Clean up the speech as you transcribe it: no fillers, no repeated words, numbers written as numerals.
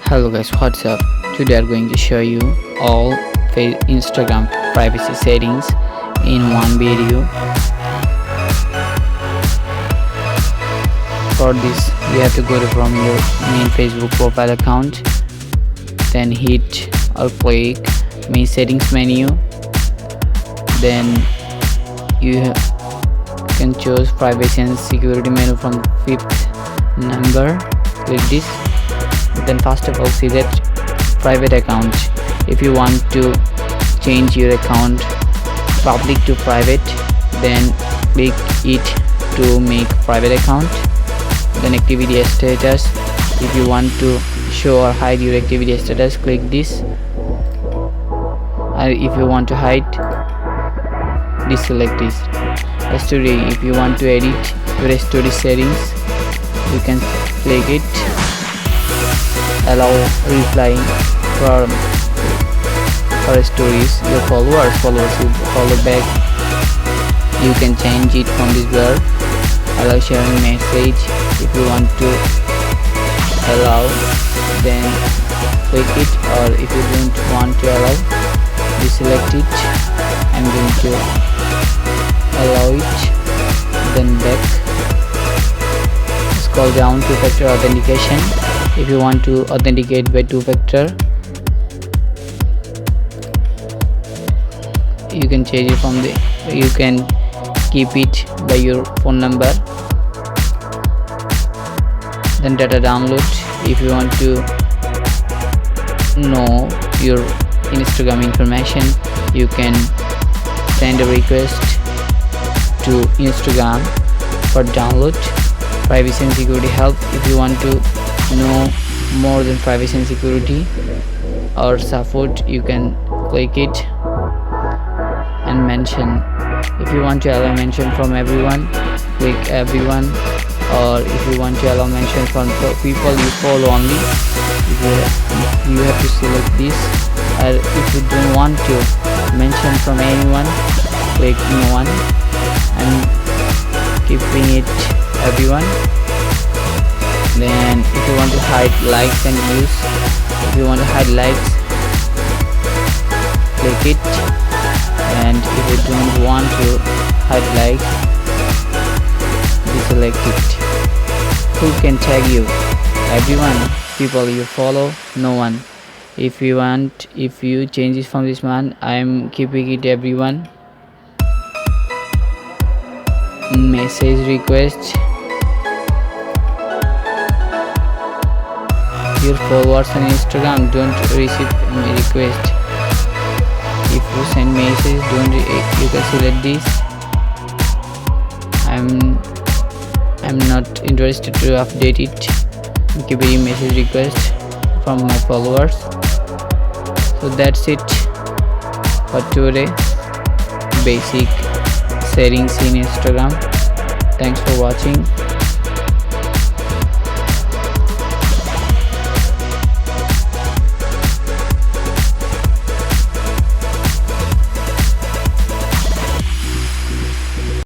Hello guys, what's up? Today I'm going to show you all Instagram privacy settings in one video. For this, you have to go from your main Facebook profile account, then hit or click main settings menu. Then you can choose privacy and security menu from the fifth number. Click this. Then first of all, see that private account. If you want to change your account public to private, then click it to make private account. Then activity status. If you want to show or hide your activity status, click this. If you want to hide, deselect this. Story. If you want to edit your story settings, you can click it. Allow replying for stories. Your followers will follow back. You can change it from this bar. Allow sharing message. If you want to allow, then click it, or if you don't want to allow, deselect it. I'm going to allow it, then back. Scroll down to two-factor authentication. If you want to authenticate by two-factor, you can change it from you can keep it by your phone number. Then data download. If you want to know your Instagram information, you can send a request to Instagram for download. Privacy and security help. If you want to know more than privacy and security or support, you can click it and mention. If you want to allow mention from everyone, click everyone, or if you want to allow mention from people you follow only, you have to select this. Or if you don't want to mention from anyone, click no one and keeping it everyone. Then if you want to hide likes and views, if you want to hide likes, click it. And if you don't want to hide likes, deselect it. Who can tag you? Everyone. People you follow? No one. If you change it from this one, I am keeping it everyone. Message request. Your followers on Instagram don't receive any request. If you send message, you can select this. I'm not interested to update it. I'm keeping message request from my followers. So that's it for today. Basic settings in Instagram. Thanks for watching.